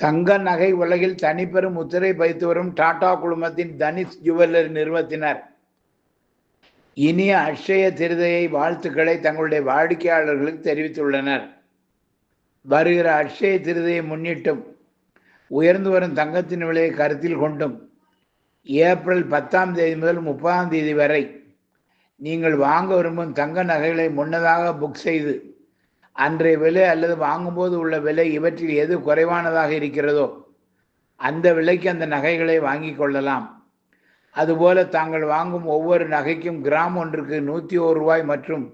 தங்க நகை உலகில் தனிப்பெரும் முத்திரை பதித்து வரும் டாடா குழுமத்தின் தனிஷ் ஜுவல்லரி நிறுவனத்தினர் இனிய அட்சய திருதியை வாழ்த்துக்களை தங்களுடைய வாடிக்கையாளர்களுக்கு தெரிவித்துள்ளனர். வருகிற அட்சய திருதியை முன்னிட்டும் உயர்ந்து வரும் தங்கத்தின் விலையை கருத்தில் கொண்டும் ஏப்ரல் 10ஆம் தேதி முதல் 30ஆம் தேதி வரை நீங்கள் வாங்க விரும்பும் தங்க நகைகளை முன்னதாக புக் செய்து அன்றைய விலை அல்லது வாங்கும்போது உள்ள விலை இவற்றில் எது குறைவானதாக இருக்கிறதோ அந்த விலைக்கு அந்த நகைகளை வாங்கி கொள்ளலாம். அதுபோல தாங்கள் வாங்கும் ஒவ்வொரு நகைக்கும் கிராம் ஒன்றுக்கு 101 ரூபாய் மற்றும்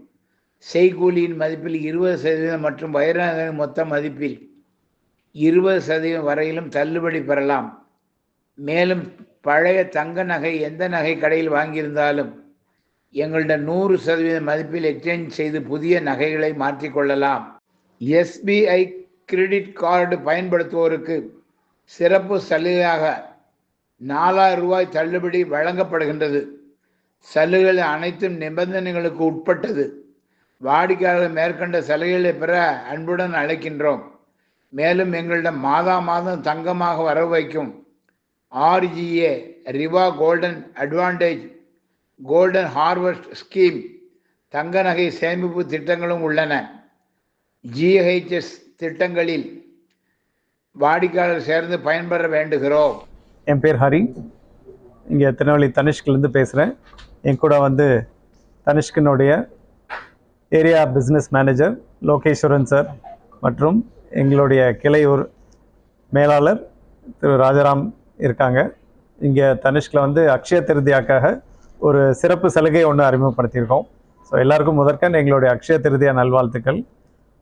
செய்கூலியின் மதிப்பில் 20% மற்றும் வைர நகையின் மொத்த மதிப்பில் 20% வரையிலும் தள்ளுபடி பெறலாம். மேலும் பழைய தங்க நகை எந்த நகை கடையில் வாங்கியிருந்தாலும் எங்களிடம் 100% மதிப்பில் எக்ஸ்சேஞ்ச் செய்து புதிய நகைகளை மாற்றிக்கொள்ளலாம். SBI கிரெடிட் கார்டு பயன்படுத்துவோருக்கு சிறப்பு சலுகையாக 4000 ரூபாய் தள்ளுபடி வழங்கப்படுகின்றது. சலுகைகள் அனைத்தும் நிபந்தனைகளுக்கு உட்பட்டது. வாடிக்கையாளர்கள் மேற்கண்ட சலுகைகளை பெற அன்புடன் அழைக்கின்றோம். மேலும் எங்களிடம் மாதம் தங்கமாக வரவு வைக்கும் RGA Riva golden advantage golden harvest scheme தங்க நகை சேமிப்பு திட்டங்களும் உள்ளன. GHS திட்டங்களில் வாடிக்கையாளர் சேர்ந்து பயன்பெற வேண்டுகிறோம். என் பேர் ஹரி, இங்கே திருநெல்வேலி தனிஷ்கிலேருந்து பேசுகிறேன். என் கூட தனிஷ்கினுடைய area business manager Lokeswaran sir மற்றும் எங்களுடைய கிளையூர் மேலாளர் திரு ராஜாராம் இருக்காங்க. இங்கே தனிஷ்கில் அக்ஷய திருதியாக்காக ஒரு சிறப்பு சலுகை ஒன்று அறிமுகப்படுத்தியிருக்கோம். ஸோ எல்லாருக்கும் முதற்கண் எங்களுடைய அக்ஷய திருதியா நல்வாழ்த்துக்கள்.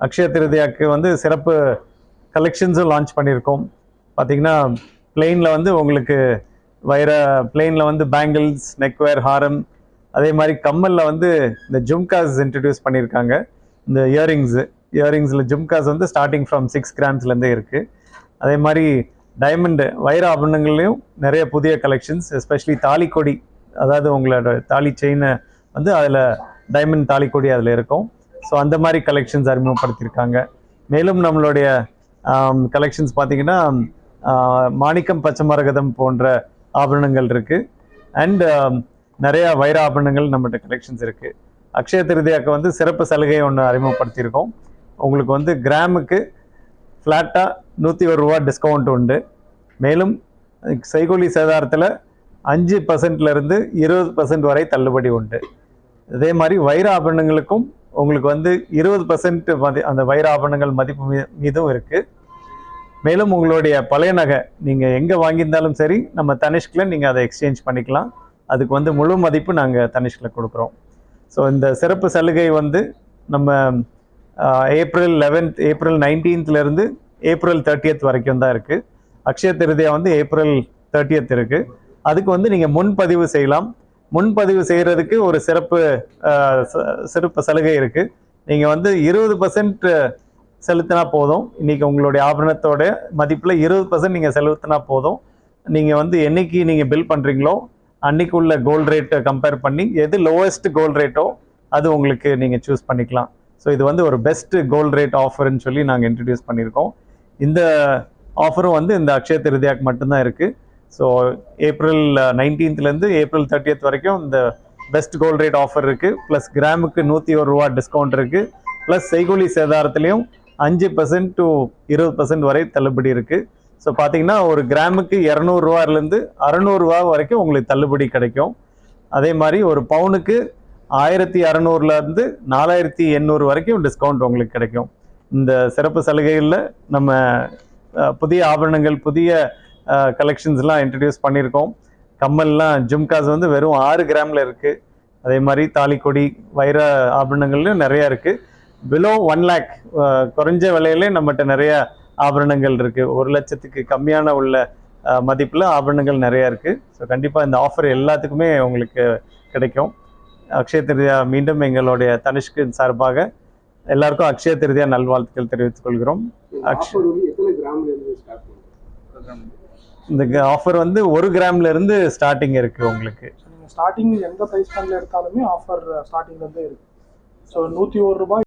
அக்ஷய திருதியாவுக்கு சிறப்பு கலெக்ஷன்ஸும் லான்ச் பண்ணியிருக்கோம். பார்த்திங்கன்னா பிளெயினில் உங்களுக்கு பிளெயினில் பேங்கிள்ஸ், நெக்வேர், ஹாரம், அதே மாதிரி கம்மலில் இந்த ஜும்காஸ் இன்ட்ரடியூஸ் பண்ணியிருக்காங்க. இந்த இயரிங்ஸில் ஜும்காஸ் ஸ்டார்டிங் ஃப்ரம் 6 கிராம்ஸ்லேருந்தே இருக்குது. அதே மாதிரி டைமண்டு வைர ஆபரணங்கள்லேயும் நிறைய புதிய கலெக்ஷன்ஸ், எஸ்பெஷலி தாலிக்கொடி, அதாவது உங்களோட தாலி செயினை அதில் டைமண்ட் தாலிக்கொடி அதில் இருக்கும். ஸோ அந்த மாதிரி கலெக்ஷன்ஸ் அறிமுகப்படுத்தியிருக்காங்க. மேலும் நம்மளுடைய கலெக்ஷன்ஸ் பார்த்திங்கன்னா மாணிக்கம், பச்சை மரகதம் போன்ற ஆபரணங்கள் இருக்குது. அண்ட் நிறையா வைர ஆபரணங்கள் நம்மகிட்ட கலெக்ஷன்ஸ் இருக்குது. அக்ஷய திருதியாவுக்கு சிறப்பு சலுகை ஒன்று அறிமுகப்படுத்தியிருக்கோம். உங்களுக்கு கிராமுக்கு ஃப்ளாட்டாக 101 ரூபா டிஸ்கவுண்ட் உண்டு. மேலும் செய்கூலி சேதாரத்தில் 5%லேருந்து 20% வரை தள்ளுபடி உண்டு. இதே மாதிரி வைர ஆபரணங்களுக்கும் உங்களுக்கு 20% அந்த வைர ஆபரணங்கள் மதிப்பு மீதும் இருக்குது. மேலும் உங்களுடைய பழைய நகை நீங்கள் எங்கே வாங்கியிருந்தாலும் சரி, நம்ம தனிஷ்கில் நீங்கள் அதை எக்ஸ்சேஞ்ச் பண்ணிக்கலாம். அதுக்கு முழு மதிப்பு நாங்கள் தனிஷ்கில் கொடுக்குறோம். ஸோ இந்த சிறப்பு சலுகை நம்ம ஏப்ரல் 19லேருந்து ஏப்ரல் 30th வரைக்கும் தான் இருக்குது. அக்ஷய திருதியா ஏப்ரல் 30th இருக்குது. அதுக்கு நீங்கள் முன்பதிவு செய்யலாம். முன்பதிவு செய்கிறதுக்கு ஒரு சிறப்பு சலுகை இருக்குது. நீங்கள் 20% செலுத்தினா போதும். இன்றைக்கி உங்களுடைய ஆபரணத்தோட மதிப்பில் 20% நீங்கள் செலுத்தினா போதும். நீங்கள் என்னைக்கு நீங்கள் பில் பண்ணுறீங்களோ அன்றைக்கு உள்ள கோல்டு ரேட்டை கம்பேர் பண்ணி எது லோவஸ்ட் கோல்டு ரேட்டோ அது உங்களுக்கு நீங்கள் சூஸ் பண்ணிக்கலாம். ஸோ இது ஒரு பெஸ்ட் கோல்டு ரேட் ஆஃபர்னு சொல்லி நாங்கள் இன்ட்ரடியூஸ் பண்ணியிருக்கோம். இந்த ஆஃபரும் இந்த அக்ஷய திருதியாக்கு மட்டும்தான் இருக்குது. ஸோ ஏப்ரல் 19லேருந்து ஏப்ரல் 30th வரைக்கும் இந்த பெஸ்ட் கோல்டு ரேட் ஆஃபர் இருக்குது. ப்ளஸ் கிராமுக்கு 101 ரூபா டிஸ்கவுண்ட் இருக்குது. ப்ளஸ் செய்கூலி சேதாரத்துலேயும் 5% to 20% வரை தள்ளுபடி இருக்குது. ஸோ பார்த்தீங்கன்னா ஒரு கிராமுக்கு 200 ரூபாயிலேருந்து 600 ரூபா வரைக்கும் உங்களுக்கு தள்ளுபடி கிடைக்கும். அதே மாதிரி ஒரு பவுனுக்கு 1600லேருந்து 4800 வரைக்கும் டிஸ்கவுண்ட் உங்களுக்கு கிடைக்கும். இந்த சிறப்பு சலுகைகளில் நம்ம புதிய ஆபரணங்கள், புதிய கலெக்ஷன்ஸ்லாம் இன்ட்ரடியூஸ் பண்ணியிருக்கோம். கம்மல்லாம் ஜும்காஸ் வெறும் 6 கிராமில் இருக்குது. அதே மாதிரி தாலிக்கொடி, வைர ஆபரணங்கள்லையும் நிறையா இருக்குது. பிலோ 1 lakh குறைஞ்ச விலையிலே நம்மகிட்ட நிறைய ஆபரணங்கள் இருக்குது. 1 லட்சத்துக்கு கம்மியான உள்ள மதிப்பில் ஆபரணங்கள் நிறையா இருக்குது. ஸோ கண்டிப்பாக இந்த ஆஃபர் எல்லாத்துக்குமே உங்களுக்கு கிடைக்கும். அக்ஷய திருதியா மீண்டும் எங்களுடைய தனிஷ்கின் சார்பாக எல்லாருக்கும் அக்ஷய திருதியா நல்வாழ்த்துக்கள் தெரிவித்துக் கொள்கிறோம். இந்த ஆஃபர் 1 கிராம்லேருந்து ஸ்டார்டிங் இருக்குது உங்களுக்கு. ஸ்டார்டிங் எந்த ப்ரைஸ் பண்ணல எடுத்தாலுமே ஆஃபர் ஸ்டார்டிங்லேருந்தே இருக்குது. ஸோ 101 ரூபாய்